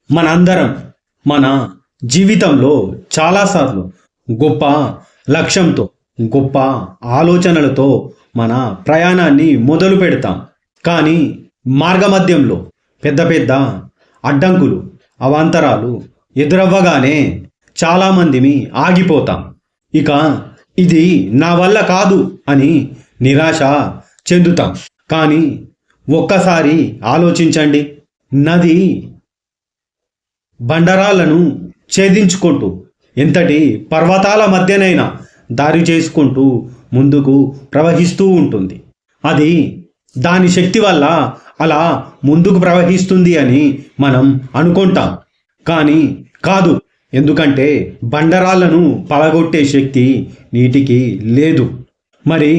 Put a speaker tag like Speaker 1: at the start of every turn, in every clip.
Speaker 1: మనందరం మన జీవితంలో చాలాసార్లు గొప్ప లక్ష్యంతో గొప్ప ఆలోచనలతో మన ప్రయాణాన్ని మొదలు పెడతాం. కానీ మార్గమధ్యంలో పెద్ద పెద్ద అడ్డంకులు అవాంతరాలు ఎదురవ్వగానే చాలామందిమి ఆగిపోతాం. ఇక ఇది నా వల్ల కాదు అని నిరాశ చెందుతాం. కానీ ఒక్కసారి ఆలోచించండి, నది బండరాలను ఛేదించుకుంటూ ఎంతటి పర్వతాల మధ్యనైనా దారి చేసుకుంటూ ముందుకు ప్రవహిస్తూ ఉంటుంది. అది దాని శక్తి వల్ల అలా ముందుకు ప్రవహిస్తుంది అని మనం అనుకుంటాం. కానీ కాదు, ఎందుకంటే బండరాళ్లను పడగొట్టే శక్తి నీటికి లేదు. మరి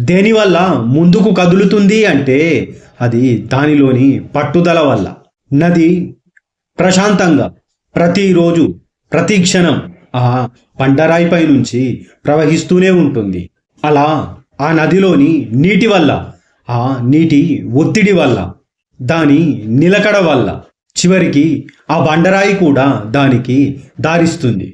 Speaker 1: దేనివల్ల ముందుకు కదులుతుంది అంటే అది దానిలోని పట్టుదల వల్ల. నది ప్రశాంతంగా ప్రతిరోజు ప్రతి క్షణం ఆ బండరాయిపై నుంచి ప్రవహిస్తూనే ఉంటుంది. అలా ఆ నదిలోని నీటి వల్ల, ఆ నీటి ఒత్తిడి వల్ల, దాని నిలకడ వల్ల చివరికి ఆ బండరాయి కూడా దానికి దారిస్తుంది.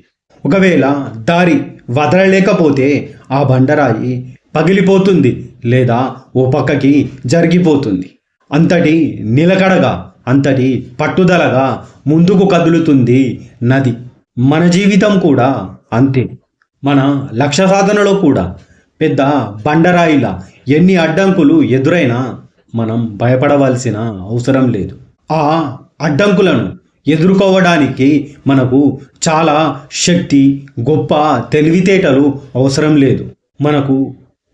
Speaker 1: ఒకవేళ దారి వదలలేకపోతే ఆ బండరాయి పగిలిపోతుంది లేదా ఓ పక్కకి జరిగిపోతుంది. అంతటి నిలకడగా, అంతటి పట్టుదలగా ముందుకు కదులుతుంది నది. మన జీవితం కూడా అంతే. మన లక్ష్య సాధనలో కూడా పెద్ద బండరాయిలా ఎన్ని అడ్డంకులు ఎదురైనా మనం భయపడవలసిన అవసరం లేదు. ఆ అడ్డంకులను ఎదుర్కోవడానికి మనకు చాలా శక్తి, గొప్ప తెలివితేటలు అవసరం లేదు. మనకు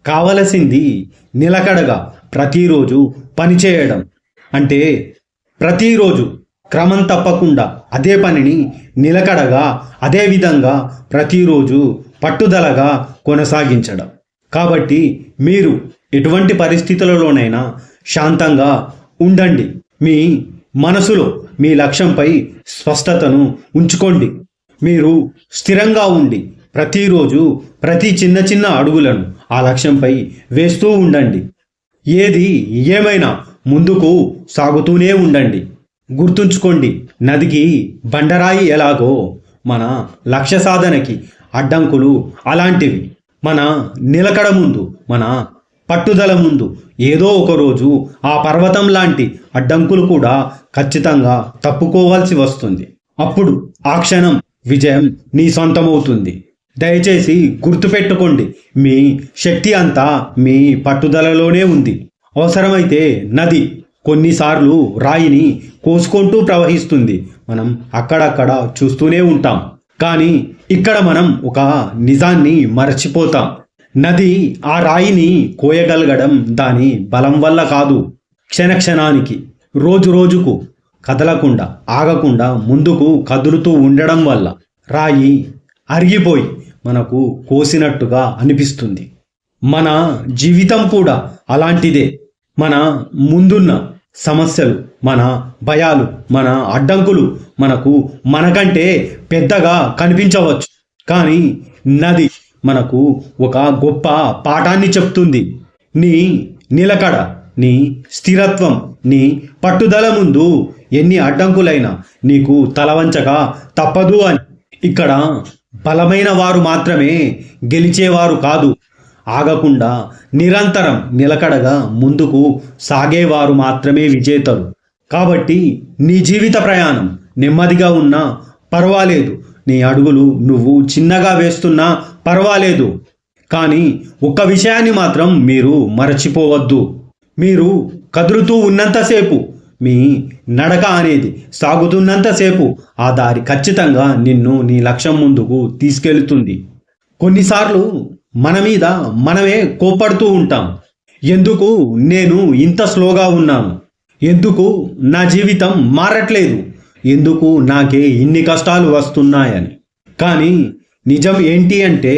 Speaker 1: కావలసింది నిలకడగా ప్రతిరోజు పనిచేయడం. అంటే ప్రతిరోజు క్రమం తప్పకుండా అదే పనిని నిలకడగా అదే విధంగా ప్రతిరోజు పట్టుదలగా కొనసాగించడం. కాబట్టి మీరు ఎటువంటి పరిస్థితులలోనైనా శాంతంగా ఉండండి. మీ మనసులో మీ లక్ష్యంపై స్పష్టతను ఉంచుకోండి. మీరు స్థిరంగా ఉండి ప్రతిరోజు ప్రతి చిన్న చిన్న అడుగులను ఆ లక్ష్యంపై వేస్తూ ఉండండి. ఏది ఏమైనా ముందుకు సాగుతూనే ఉండండి. గుర్తుంచుకోండి, నదికి బండరాయి ఎలాగో మన లక్ష్య సాధనకి అడ్డంకులు అలాంటివి. మన నిలకడ ముందు, మన పట్టుదల ముందు ఏదో ఒకరోజు ఆ పర్వతం లాంటి అడ్డంకులు కూడా ఖచ్చితంగా తప్పుకోవాల్సి వస్తుంది. అప్పుడు ఆ క్షణం విజయం నీ సొంతమవుతుంది. దయచేసి గుర్తుపెట్టుకోండి, మీ శక్తి అంతా మీ పట్టుదలలోనే ఉంది. అవసరమైతే నది కొన్నిసార్లు రాయిని కోసుకుంటూ ప్రవహిస్తుంది. మనం అక్కడక్కడ చూస్తూనే ఉంటాం. కానీ ఇక్కడ మనం ఒక నిజాన్ని మరచిపోతాం. నది ఆ రాయిని కోయగలగడం దాని బలం వల్ల కాదు, క్షణక్షణానికి, రోజు రోజుకు కదలకుండా ఆగకుండా ముందుకు కదులుతూ ఉండడం వల్ల రాయి అరిగిపోయి మనకు కోసినట్టుగా అనిపిస్తుంది. మన జీవితం కూడా అలాంటిదే. మన ముందున్న సమస్యలు, మన భయాలు, మన అడ్డంకులు మనకు మనకంటే పెద్దగా కనిపించవచ్చు. కానీ నది మనకు ఒక గొప్ప పాఠాన్ని చెప్తుంది. నీ నిలకడ, నీ స్థిరత్వం, నీ పట్టుదల ముందు ఎన్ని అడ్డంకులైనా నీకు తలవంచగా తప్పదు అని. ఇక్కడ బలమైన వారు మాత్రమే గెలిచేవారు కాదు, ఆగకుండా నిరంతరం నిలకడగా ముందుకు సాగేవారు మాత్రమే విజేతలు. కాబట్టి నీ జీవిత ప్రయాణం నెమ్మదిగా ఉన్నా పర్వాలేదు, నీ అడుగులు నువ్వు చిన్నగా వేస్తున్నా పర్వాలేదు. కానీ ఒక్క విషయాన్ని మాత్రం మీరు మరచిపోవద్దు. మీరు కదులుతూ ఉన్నంతసేపు, మీ నడక అనేది సాగుతున్నంతసేపు ఆ దారి ఖచ్చితంగా నిన్ను నీ లక్ష్యం ముందుకు తీసుకెళ్తుంది. కొన్నిసార్లు మన మీద మనమే కోప్పడుతూ ఉంటాం. ఎందుకు నేను ఇంత స్లోగా ఉన్నాను? ఎందుకు నా జీవితం మారట్లేదు? ఎందుకు నాకే ఇన్ని కష్టాలు వస్తున్నాయని. కానీ నిజం ఏంటి అంటే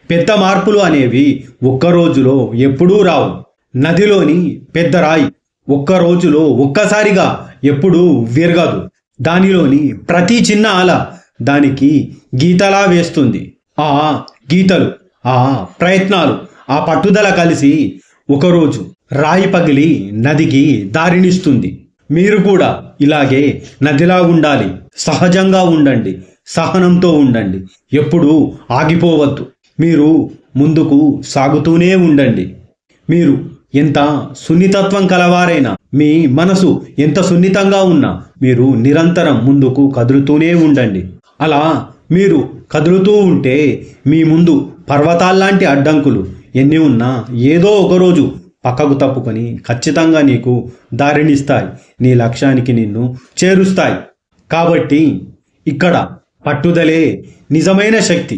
Speaker 1: పెద్ద మార్పులు అనేవి ఒక్క రోజులో ఎప్పుడూ రావు. నదిలోని పెద్ద రాయి ఒక్క రోజులో ఒక్కసారిగా ఎప్పుడూ విరగదు. దానిలోని ప్రతి చిన్న అల దానికి గీతలా వేస్తుంది. ఆ గీతలు, ఆ ప్రయత్నాలు, ఆ పట్టుదల కలిసి ఒకరోజు రాయి పగిలి నదికి దారినిస్తుంది. మీరు కూడా ఇలాగే నదిలా ఉండాలి. సహజంగా ఉండండి, సహనంతో ఉండండి. ఎప్పుడూ ఆగిపోవద్దు. మీరు ముందుకు సాగుతూనే ఉండండి. మీరు ఎంత సున్నితత్వం కలవారైనా, మీ మనసు ఎంత సున్నితంగా ఉన్నా మీరు నిరంతరం ముందుకు కదులుతూనే ఉండండి. అలా మీరు కదులుతూ ఉంటే మీ ముందు పర్వతాల్లాంటి అడ్డంకులు ఎన్ని ఉన్నా ఏదో ఒకరోజు పక్కకు తప్పుకొని ఖచ్చితంగా నీకు దారినిస్తాయి. నీ లక్ష్యానికి నిన్ను చేరుస్తాయి. కాబట్టి ఇక్కడ పట్టుదలే నిజమైన శక్తి.